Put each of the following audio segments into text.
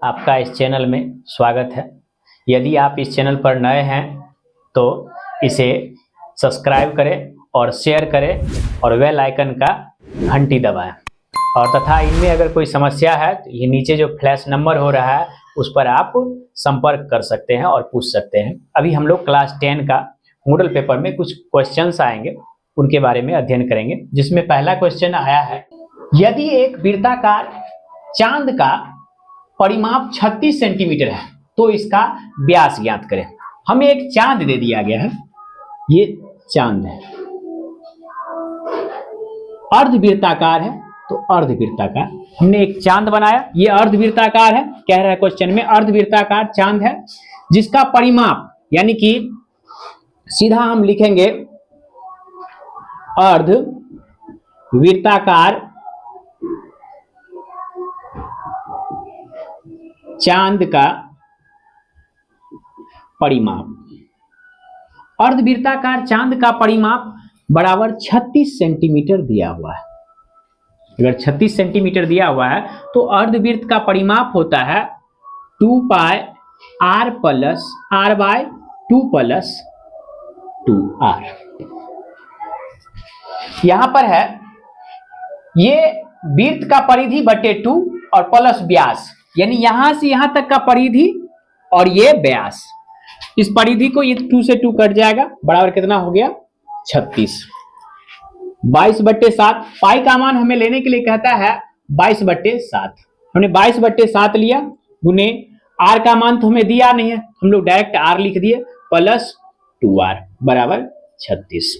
आपका इस चैनल में स्वागत है। यदि आप इस चैनल पर नए हैं तो इसे सब्सक्राइब करें और शेयर करें और बेल आइकन का घंटी दबाएं। और तथा इनमें अगर कोई समस्या है तो ये नीचे जो फ्लैश नंबर हो रहा है उस पर आप संपर्क कर सकते हैं और पूछ सकते हैं। अभी हम लोग क्लास 10 का मॉडल पेपर में कुछ क्वेश्चंस आएंगे, उनके बारे में अध्ययन करेंगे। जिसमें पहला क्वेश्चन आया है, यदि एक वृत्ताकार चांद का परिमाप 36 सेंटीमीटर है तो इसका व्यास ज्ञात करें। हमें एक चांद दे दिया गया है, ये चांद है, अर्धवृत्ताकार है तो अर्धवृत्ताकार। हमने एक चांद बनाया, ये अर्धवृत्ताकार है, कह रहा है क्वेश्चन में अर्धवृत्ताकार चांद है जिसका परिमाप यानी कि सीधा हम लिखेंगे अर्धवृत्ताकार चांद का परिमाप। अर्धवृत्ताकार चांद का परिमाप बराबर 36 सेंटीमीटर दिया हुआ है। अगर 36 सेंटीमीटर दिया हुआ है तो अर्धवृत्त का परिमाप होता है 2 pi r plus r by 2 plus 2r। यहां पर है ये वृत्त का परिधि बटे 2 और प्लस व्यास, यानी यहां से यहां तक का परिधि और ये व्यास। इस परिधि को ये 2 से 2 कट जाएगा, बराबर कितना हो गया 36। 22/7 पाई का मान हमें लेने के लिए कहता है 22/7। हमने 22/7 लिया, गुने आर का मान तो हमें दिया नहीं है, हम लोग डायरेक्ट आर लिख दिए प्लस 2r बराबर 36।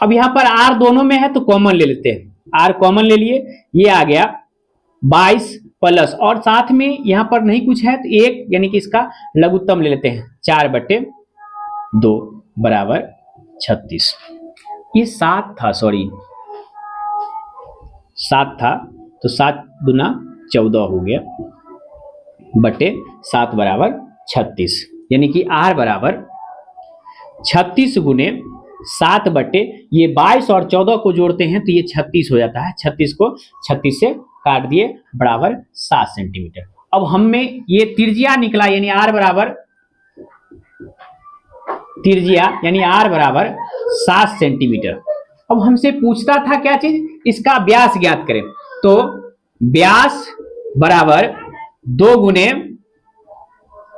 अब यहां पर आर दोनों में है तो कॉमन ले लेते हैं, आर कॉमन ले लिए, ये आ गया 22 प्लस और साथ में यहां पर नहीं कुछ है तो 1 यानी कि इसका लघुत्तम ले लेते हैं 4/2 बराबर 36। ये 7 था, सॉरी 7 था तो 7 दूना 14 हो गया बटे 7 बराबर 36, यानी कि r बराबर 36 गुने 7 बटे ये 22 और 14 को जोड़ते हैं तो ये 36 हो जाता है। 36 को 36 से काट दिए बराबर 7 सेंटीमीटर। अब हमें ये त्रिज्या निकला, यानी r बराबर त्रिज्या यानी r बराबर 7 सेंटीमीटर। अब हमसे पूछता था क्या चीज, इसका व्यास ज्ञात करें, तो व्यास बराबर 2 गुने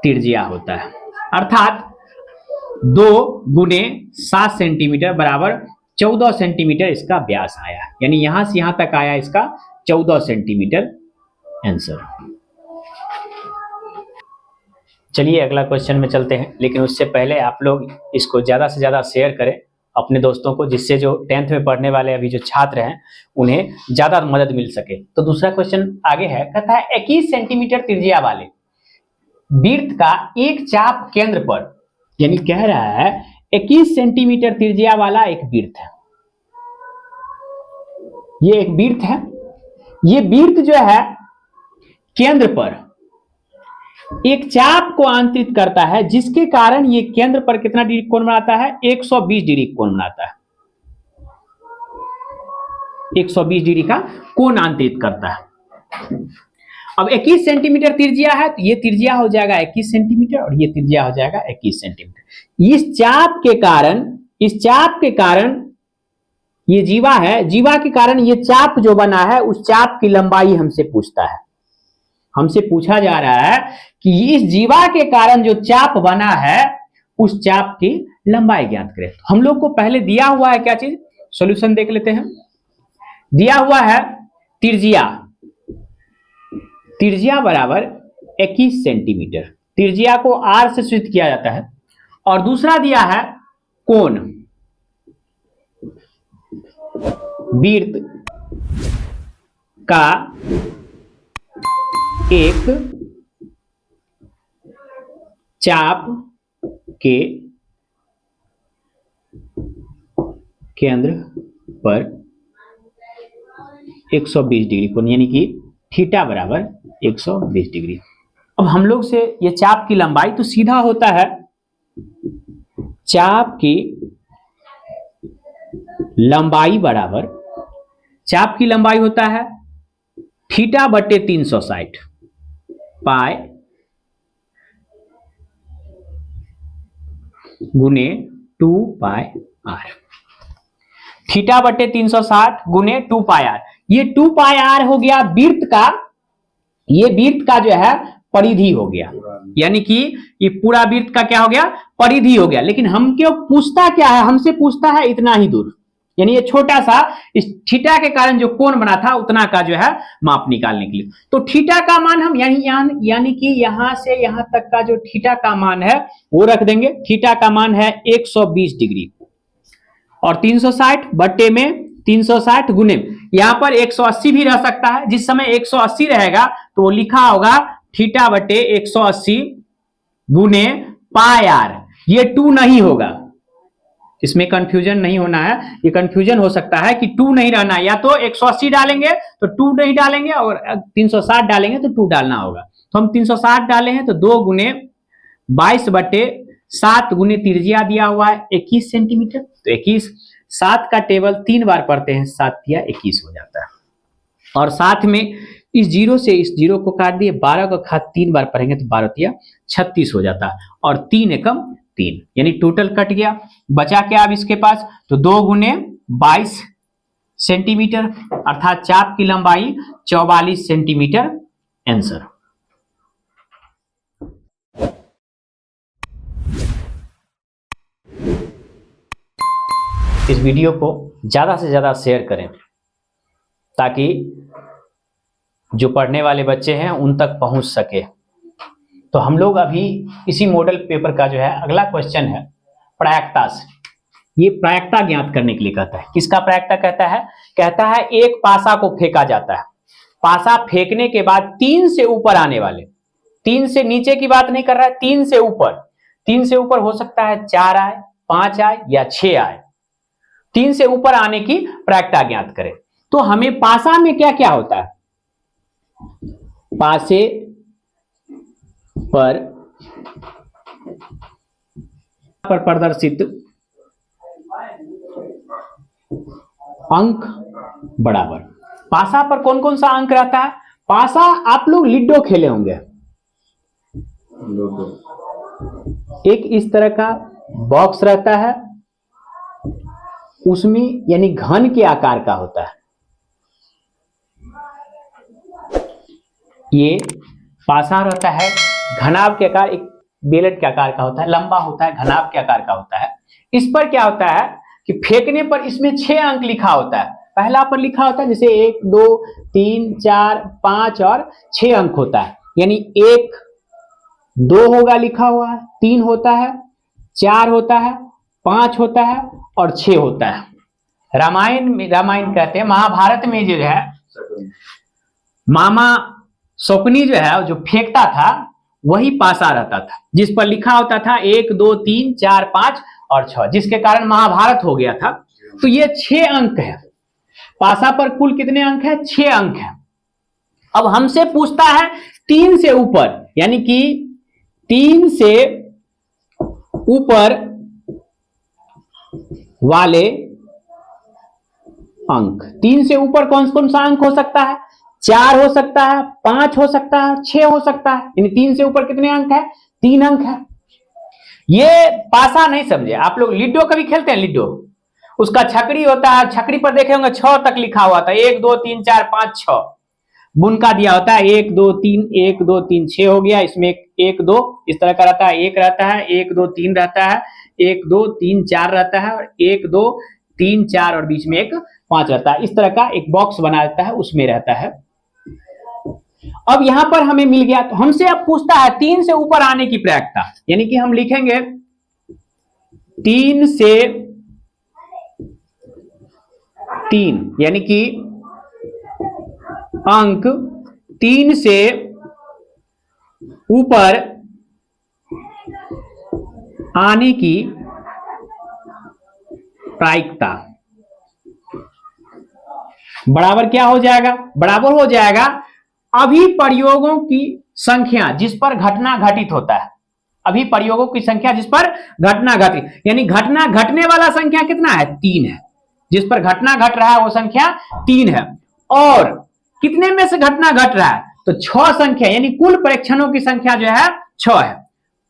त्रिज्या होता है, अर्थात 2 गुने 7 सेंटीमीटर बराबर 14 सेंटीमीटर इसका व्यास आया, यानी यहां से यहां तक आया इसका 14 सेंटीमीटर आंसर। चलिए अगला क्वेश्चन में चलते हैं, लेकिन उससे पहले आप लोग इसको ज्यादा से ज्यादा शेयर करें अपने दोस्तों को, जिससे जो 10th में पढ़ने वाले अभी जो छात्र हैं उन्हें ज्यादा मदद मिल सके। तो दूसरा क्वेश्चन आगे है, कहता है 21 सेंटीमीटर त्रिज्या वाले वृत्त का एक चाप केंद्र पर, यानी कह रहा है 21 सेंटीमीटर त्रिज्या वाला एक वृत्त है, ये एक वृत्त है, ये वृत्त जो है केंद्र पर एक चाप को आंतरित करता है, जिसके कारण ये केंद्र पर कितना डिग्री कोण बनाता है, 120 डिग्री कोण बनाता है, 120 डिग्री का कोण आंतरित करता है। अब 21 सेंटीमीटर त्रिज्या है तो ये त्रिज्या हो जाएगा 21 सेंटीमीटर और ये त्रिज्या हो जाएगा 21 सेंटीमीटर। इस चाप के कारण ये जीवा है, जीवा के कारण ये चाप जो बना है उस चाप की लंबाई हमसे पूछता है। हमसे पूछा जा रहा है कि इस जीवा के कारण जो चाप बना है उस चाप की लंबाई ज्ञात करें। तो हम लोग को पहले दिया हुआ है क्या चीज, सॉल्यूशन देख लेते हैं। दिया हुआ है त्रिज्या, त्रिज्या बराबर 21 सेंटीमीटर, त्रिज्या को r से सूचित किया जाता है, और दूसरा दिया है कोण, वृत्त का एक चाप के केंद्र पर 120 डिग्री कोण, यानी कि थीटा बराबर 120 डिग्री। अब हम लोग से ये चाप की लंबाई तो सीधा होता है, चाप की लंबाई बराबर, चाप की लंबाई होता है थीटा बटे 360, पाई गुने 2 पाई आर, थीटा बटे 360 गुने 2 पाई आर। ये 2 पाई आर हो गया वृत्त का, ये वृत्त का जो है परिधि हो गया, यानी कि ये पूरा वृत्त का क्या हो गया, परिधि हो गया। लेकिन हम क्यों पूछता क्या है, हमसे पूछता है इतना ही दूर, यानी ये छोटा सा इस थीटा के कारण जो कोण बना था उतना का जो है माप निकालने के लिए। तो थीटा का मान हम यानी कि यहां से यहां तक का जो थीटा का मान है वो रख देंगे। थीटा का मान है 120 डिग्री और 360 बट्टे में 360 गुने, यहां पर 180 भी रह सकता है। जिस समय 180 रहेगा तो वो लिखा होगा थीटा बटे 180 गुने पाई आर। ये 2 नहीं होगा, इसमें कंफ्यूजन नहीं होना है। ये कंफ्यूजन हो सकता है कि 2 नहीं रहना है, या तो 180 डालेंगे तो 2 नहीं डालेंगे और 360 डालेंगे तो 2 डालना होगा। तो हम 360 डाले हैं तो 2 गुने 22 बटे 7 गुने त्रिज्या दिया हुआ है 21 सेंटीमीटर। तो 21, 7 का टेबल 3 बार पढ़ते हैं, 7 या 21 हो जाता है। और साथ में इस जीरो से इस जीरो को काट दिए, 12 का घात 3 बार पढ़ेंगे तो 12 या 36 हो जाता है। और 3 एकम 3, यानी टोटल कट गया। बचा क्या अब इसके पास, तो 2 गुने 22 सेंटीमीटर अर्थात चाप की लंबाई 44 सेंटीमीटर आंसर। इस वीडियो को ज्यादा से ज्यादा शेयर करें ताकि जो पढ़ने वाले बच्चे हैं उन तक पहुंच सके। तो हम लोग अभी इसी मॉडल पेपर का जो है अगला क्वेश्चन है प्रायिकता से। ये प्रायिकता ज्ञात करने के लिए कहता है। किसका प्रायिकता कहता है, कहता है एक पासा को फेंका जाता है, पासा फेंकने के बाद 3 से ऊपर आने वाले, 3 से नीचे की बात नहीं कर रहा है, 3 से ऊपर, 3 से ऊपर हो सकता है 4 आए, 5 आए या 6 आए, 3 से ऊपर आने की प्रायिकता ज्ञात करें। तो हमें पासा में क्या क्या होता है, पासे पर प्रदर्शित अंक बराबर, पासा पर कौन कौन सा अंक रहता है। पासा आप लोग लिडो खेले होंगे, एक इस तरह का बॉक्स रहता है, उसमें यानी घन के आकार का होता है। ये पासा रहता है, घनाभ के आकार, एक बेलट के आकार का होता है, लंबा होता है, घनाभ के आकार का होता है। इस पर क्या होता है कि फेंकने पर इसमें 6 अंक लिखा होता है। पहला पर लिखा होता है जैसे 1 2 3 4 5 और 6 अंक होता है, यानी 1 2 होगा लिखा हुआ है, 3 होता है, 4 होता है, 5 होता है और 6 होता है। रामायण कहते हैं, महाभारत में जो है मामा शकुनी जो है जो फेंकता था वही पासा रहता था, जिस पर लिखा होता था 1 2 3 4 5 और 6, जिसके कारण महाभारत हो गया था। तो ये 6 अंक है, पासा पर कुल कितने अंक है, 6 अंक है। अब हमसे पूछता है 3 से ऊपर, यानी कि 3 से ऊपर वाले अंक, 3 से ऊपर कौन कौन सा अंक हो सकता है, 4 हो सकता है, 5 हो सकता है, 6 हो सकता है, यानी 3 से ऊपर कितने अंक है, 3 अंक है। ये पासा नहीं समझे आप लोग, लिडो कभी खेलते हैं, लिडो उसका छकड़ी होता है, छकड़ी पर देखे होंगे 6 तक लिखा हुआ था, 1 2 3 4 5 6 बुनका दिया होता है, 1 2 3 1 2 3 6 हो गया। इसमें 1 2 इस तरह का रहता है, 1 रहता है, 1 2 3 रहता है, 1 2 3 4 रहता है, और 1 2 3 4 और बीच में एक 5 रहता है। इस तरह का एक बॉक्स बना रहता है, उसमें रहता है। अब यहां पर हमें मिल गया, तो हमसे अब पूछता है 3 से ऊपर आने की प्रायिकता, यानी कि हम लिखेंगे 3 से 3, यानी कि अंक 3 से ऊपर आने की प्रायिकता बराबर क्या हो जाएगा, बराबर हो जाएगा अभिप्रयोगों की संख्या जिस पर घटना घटित होता है, अभिप्रयोगों की संख्या जिस पर घटना घटित, यानी घटना घटने वाला संख्या कितना है, 3 है, जिस पर घटना घट रहा है वो संख्या 3 है। और कितने में से घटना घट रहा है, तो 6 संख्या यानी कुल परीक्षणों की संख्या जो है 6 है।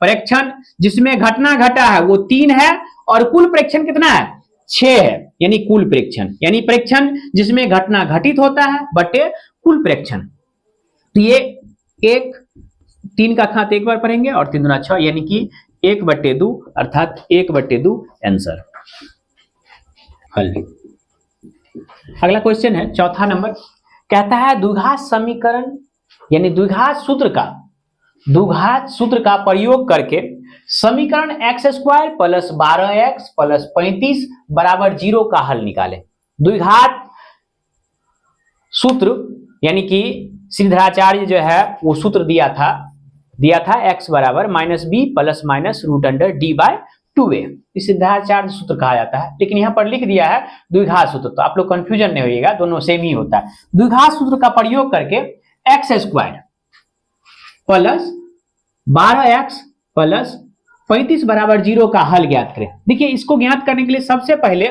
परीक्षण जिसमें घटना घटा है वो 3 है और कुल परीक्षण कितना है 6 है, यानी कुल परीक्षण यानी परीक्षण जिसमें घटना घटित होता है बटे कुल परीक्षण। तो ये 3 का घात एक बार पढ़ेंगे और 3 दूना 6 यानी कि 1/2 अर्थात 1/2 आंसर हल। अगला क्वेश्चन है चौथा नंबर, कहता है द्विघात समीकरण यानी द्विघात सूत्र का प्रयोग करके समीकरण x² + 12x + 35 = 0 का हल निकालें। द्विघात सूत्र यानी कि श्रीधराचार्य जो है वो सूत्र दिया था x बराबर -b ± √d/2a, इस श्रीधराचार्य सूत्र कहा जाता है। लेकिन यहाँ पर लिख दिया है द्विघात सूत्र, तो आप लोग कंफ्यूजन नहीं होइएगा, दोनों सेम ही होता है। द्विघात सूत्र का प्रयोग करके x² + 12x + 35 = 0 का हल ज्ञात करें। देखिए इसको ज्ञात करने के लिए सबसे पहले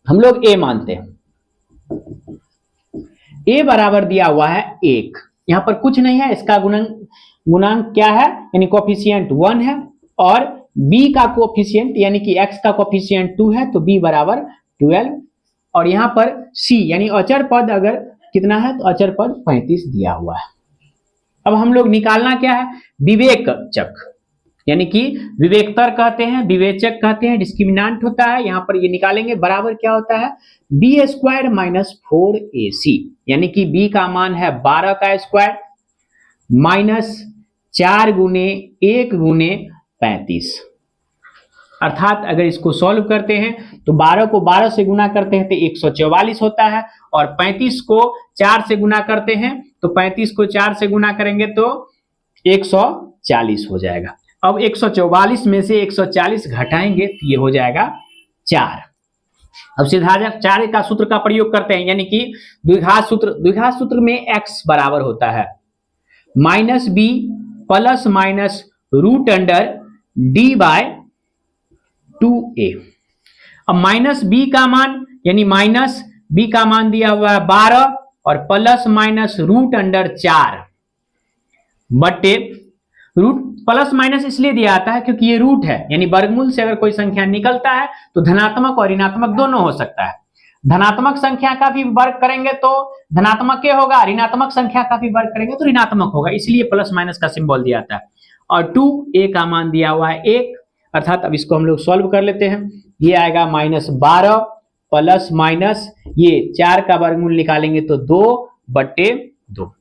हम लोग a मानते हैं। a बराबर दिया हुआ है 1, यहां पर कुछ नहीं है, इसका गुणांक क्या है यानी कोफिशिएंट 1 है और b का कोफिशिएंट यानी कि x का कोफिशिएंट 2 है, तो b बराबर 12 और यहां पर c यानी अचर पद अगर कितना है तो अचर पद 35 दिया हुआ है। अब हम लोग निकालना क्या है विवेकचक यानी कि विवेकतर कहते हैं, विवेचक कहते हैं, डिस्क्रिमिनेंट होता है। यहां पर ये निकालेंगे बराबर क्या होता है b² - 4ac यानी कि b का मान है 12 का स्क्वायर माइनस 4 गुने 1 गुने 35, अर्थात अगर इसको सॉल्व करते हैं तो 12 को 12 से गुना करते हैं तो 144 होता है और 35 को 4 से गुना करते हैं तो 35 को 4 से गुना करेंगे तो 140 हो जाएगा। अब 144 में से 140 घटाएंगे तो ये हो जाएगा 4। अब श्रीधराचार्य का सूत्र का प्रयोग करते हैं यानी कि द्विघात सूत्र में x बराबर होता है -b ± √d/2a। अब -b का मान यानी -b का मान दिया हुआ है 12 और प्लस माइनस √4 बटे प्लस माइनस इसलिए दिया आता है क्योंकि ये रूट है, यानी वर्गमूल से अगर कोई संख्या निकलता है तो धनात्मक और ऋणात्मक दोनों हो सकता है। धनात्मक संख्या का भी वर्ग करेंगे तो धनात्मक के होगा, ऋणात्मक संख्या का भी वर्ग करेंगे तो ऋणात्मक होगा, इसलिए प्लस माइनस का सिंबल दिया आता है। और 2a का मान दिया हुआ है 1, अर्थात अब इसको हम लोग सॉल्व कर लेते हैं। ये आएगा -12 प्लस माइनस ये 4 का वर्गमूल निकालेंगे तो 2/2।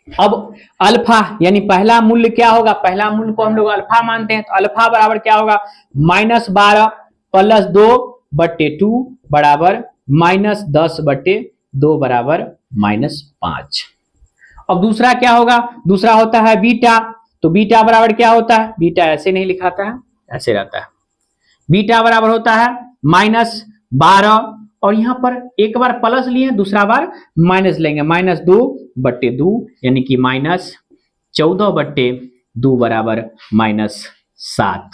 अब अल्फा यानी पहला मूल्य क्या होगा, पहला मूल्य को हम लोग अल्फा मानते हैं तो अल्फा बराबर क्या होगा -12 प्लस 2/2 बराबर -10/2 बराबर -5। अब दूसरा क्या होगा, दूसरा होता है बीटा, तो बीटा बराबर क्या होता है, बीटा ऐसे नहीं लिखाता है, ऐसे रहता है। बीटा बराबर होता है -12 और यहां पर एक बार प्लस लिए दूसरा बार माइनस लेंगे, -2/2 यानी कि -14/2 बराबर -7।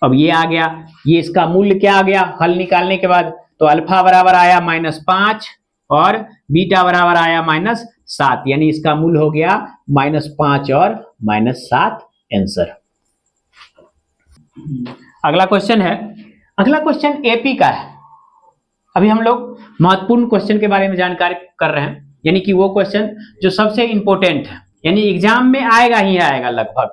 अब ये आ गया, ये इसका मूल्य क्या आ गया हल निकालने के बाद, तो अल्फा बराबर आया -5 और बीटा बराबर आया -7, यानी इसका मूल्य हो गया -5 और -7 आंसर। अगला क्वेश्चन है, अगला क्वेश्चन एपी का है। अभी हम लोग महत्वपूर्ण क्वेश्चन के बारे में जानकारी कर रहे हैं, यानी कि वो क्वेश्चन जो सबसे इंपॉर्टेंट है, यानी एग्जाम में आएगा ही आएगा लगभग।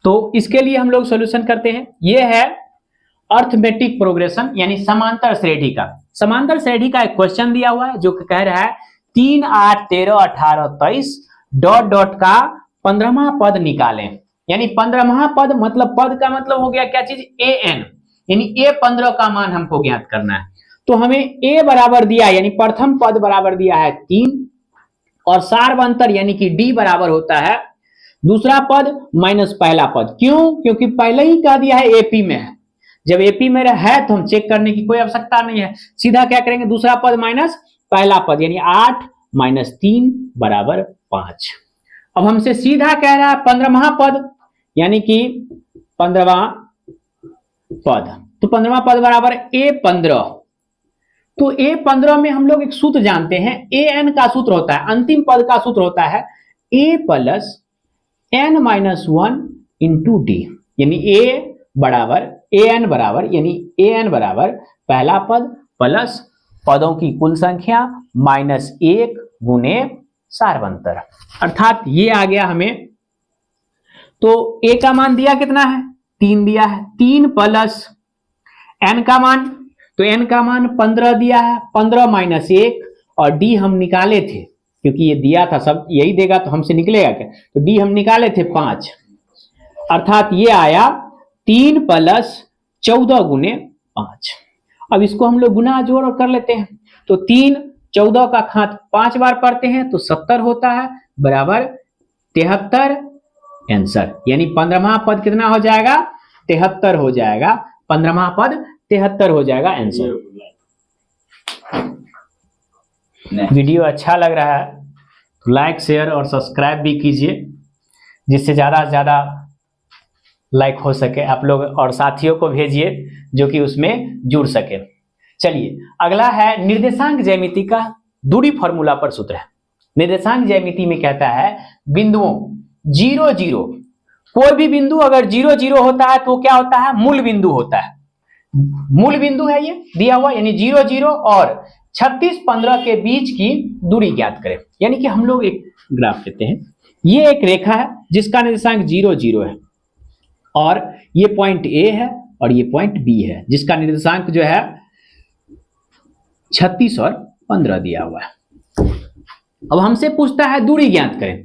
तो इसके लिए हम लोग सॉल्यूशन करते हैं। ये है अर्थमेटिक प्रोग्रेशन यानी समांतर श्रेणी का। समांतर श्रेणी का एक क्वेश्चन दिया हुआ है जो कह रहा है 3, 8, 13, 18, 23 ... का 15वां पद निकालें। यानी 15वां पद मतलब पद का मतलब हो गया क्या चीज an, यानी a15 का मान हमको ज्ञात करना है। तो हमें a बराबर दिया यानी प्रथम पद बराबर दिया है 3 और सार्वंतर यानी कि d बराबर होता है दूसरा पद माइनस पहला पद। क्यों, क्योंकि पहले ही कह दिया है एपी में है, जब एपी में है तो हम चेक करने की कोई आवश्यकता नहीं है, सीधा क्या करेंगे दूसरा पद माइनस पहला पद, यानी 8 - 3 बराबर 5। अब हमसे सीधा कह रहा है 15वां पद यानी कि 15वां पद, तो 15वां पद बराबर a15 तो A15 में हम लोग एक सूत्र जानते हैं, an का सूत्र होता है, अंतिम पद का सूत्र होता है a plus n minus 1 into D, यानी a बराबर an बराबर, यानी an बराबर पहला पद प्लस पदों की कुल संख्या माइनस 1 गुने सार्वंतर, अर्थात ये आ गया हमें। तो a का मान दिया कितना है, 3 दिया है, 3 प्लस n का मान, तो n का मान 15 दिया है, 15 माइनस 1, और d हम निकाले थे क्योंकि ये दिया था, सब यही देगा तो हमसे निकलेगा क्या, तो d हम निकाले थे 5, अर्थात ये आया 3 प्लस 14 गुने 5। अब इसको हम लोग गुना जोड़ कर लेते हैं, तो 3 14 का घात 5 बार पढ़ते हैं तो 70 होता है, बराबर 73 आंसर, यानी 15वां पद कितना हो जाएगा, 73 हो जाएगा, 15वां पद 73 हो जाएगा आंसर। वीडियो अच्छा लग रहा है तो लाइक शेयर और सब्सक्राइब भी कीजिए, जिससे ज़्यादा से ज़्यादा लाइक हो सके आप लोग, और साथियों को भेजिए जो कि उसमें जुड़ सके। चलिए अगला है निर्देशांक ज्यामिति का दूरी फॉर्मूला पर सूत्र है। निर्देशांक ज्यामिति में कहता है बिंदुओं 0 0, कोई भी बिंदु अगर 0 0 होता है तो क्या होता है, मूल बिंदु होता है, मूल बिंदु है ये दिया हुआ, यानी 0 0 और 36 15 के बीच की दूरी ज्ञात करें। यानी कि हम लोग एक ग्राफ लेते हैं, ये एक रेखा है जिसका निर्देशांक 0 0 है, और ये पॉइंट A है और ये पॉइंट B है जिसका निर्देशांक जो है 36 और 15 दिया हुआ है। अब हमसे पूछता है दूरी ज्ञात करें,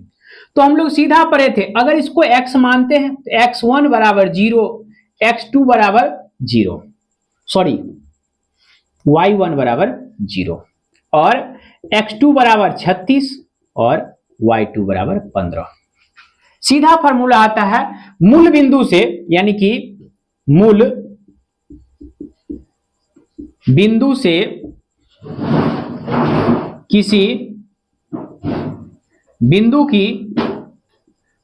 तो हम लोग सीधा पढ़े थे, अगर इसको x मानते हैं तो x1 बराबर 0, x2 बराबर 0, सॉरी y1 बराबर 0, और x2 बराबर 36 और y2 बराबर 15। सीधा फॉर्मूला आता है मूल बिंदु से, यानी कि मूल बिंदु से किसी बिंदु की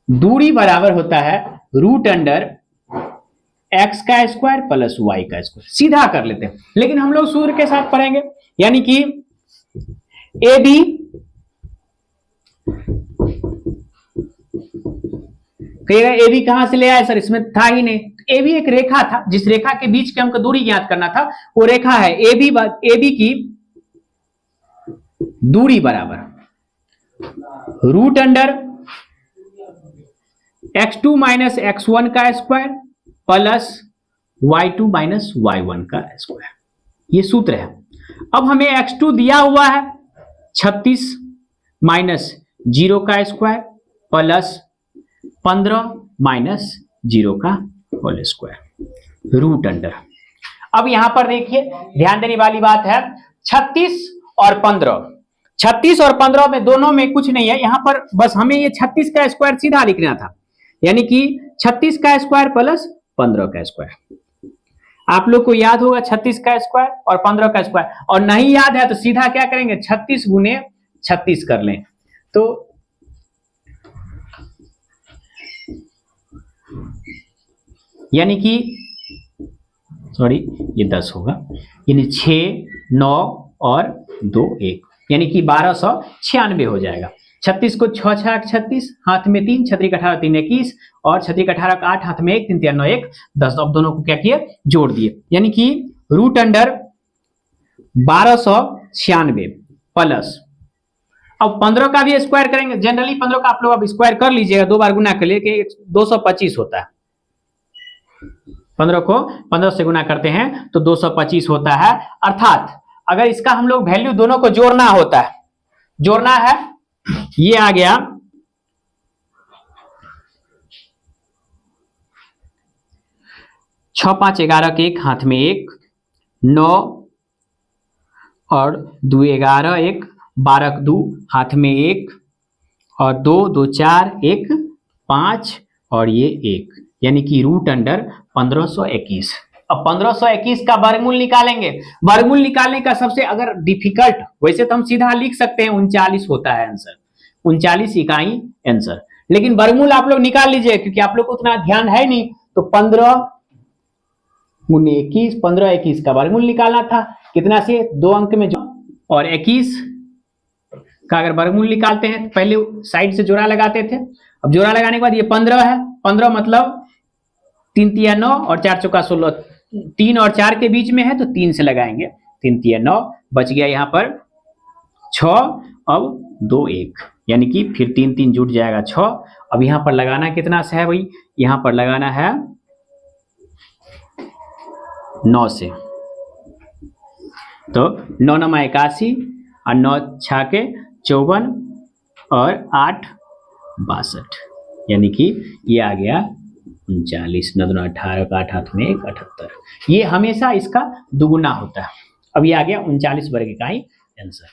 दूरी बराबर होता है रूट अंडर x का स्क्वायर प्लस y का स्क्वायर। सीधा कर लेते हैं, लेकिन हम लोग सूत्र के साथ पढ़ेंगे, यानी कि AB कहिएगा AB कहां से ले आए सर, इसमें था ही नहीं। AB एक रेखा था, जिस रेखा के बीच के हमको दूरी ज्ञात करना था, वो रेखा है AB की दूरी बराबर root under x2 minus x1 का square plus y2 minus y1 का स्क्वायर, ये सूत्र है। अब हमें x2 दिया हुआ है 36 माइनस 0 का स्क्वायर प्लस 15 माइनस 0 का होल स्क्वायर रूट अंडर। अब यहां पर देखिए ध्यान देने वाली बात है, 36 और 15, 36 और 15 में दोनों में कुछ नहीं है, यहां पर बस हमें ये 36 का स्क्वायर सीधा लिखना था, यानी कि 36 का स्क्वायर प्लस 15 का स्क्वायर। आप लोग को याद होगा 36 का स्क्वायर और 15 का स्क्वायर, और नहीं याद है तो सीधा क्या करेंगे 36 गुने 36 कर लें, तो यानी कि सॉरी ये 10 होगा, यानी 6 9 और 2 1, यानी कि 1296 हो जाएगा। 36 को 6 6 36, हाथ में 3, छतरी का 18 3 21, और छतरी का 18 का 8, हाथ में 1 3 3 9 1 10। अब दोनों को क्या किए, जोड़ दिए, यानी कि रूट अंडर 1296 प्लस, अब 15 का भी स्क्वायर करेंगे, जनरली 15 का आप लोग अब स्क्वायर कर लीजिएगा, 2 बार गुना कर लिए 225 होता है। 15 को 15 से गुना करते हैं तो 225 होता है, अर्थात अगर इसका हम लोग वैल्यू दोनों को जोड़ना होता है, जोड़ना है, ये आ गया 6 5 11 के 1, हाथ में 1 9 और 2 11 1 12 2, हाथ में 1 और 2 2 4 1 5 और ये 1, यानी कि रूट अंडर 1521। अब 1521 का वर्गमूल निकालेंगे, वर्गमूल निकालने का सबसे अगर डिफिकल्ट, वैसे तो हम सीधा लिख सकते हैं 39 होता है आंसर, 39 इकाई आंसर, लेकिन वर्गमूल आप लोग निकाल लीजिए क्योंकि आप लोग को उतना ध्यान है नहीं, तो 15 गुने 21, 15 21 का वर्गमूल निकालना था, कितना से 2 अंक में जो, और 21 का अगर वर्गमूल निकालते हैं तो पहले साइड से जोड़ा लगाते थे। अब जोड़ा लगाने के बाद ये 15 है, 15 मतलब 3 तिया 9 और 4 चौका 16, 3 और 4 के बीच में है तो 3 से लगाएंगे, 3 तिया 9, बच गया यहाँ पर 6, अब 2 1, यानी कि फिर 3 3 जुट जाएगा 6। अब यहाँ पर लगाना कितना से है भाई, यहाँ पर लगाना है 9 से, तो 9 9 81 और 9 6 के 54 और 8 62, यानी कि ये आ गया 39, 9 2 18 का 8 हाथ में 1 78। ये हमेशा इसका दुगुना होता है। अब ये आ गया 39 वर्ग का ही आंसर।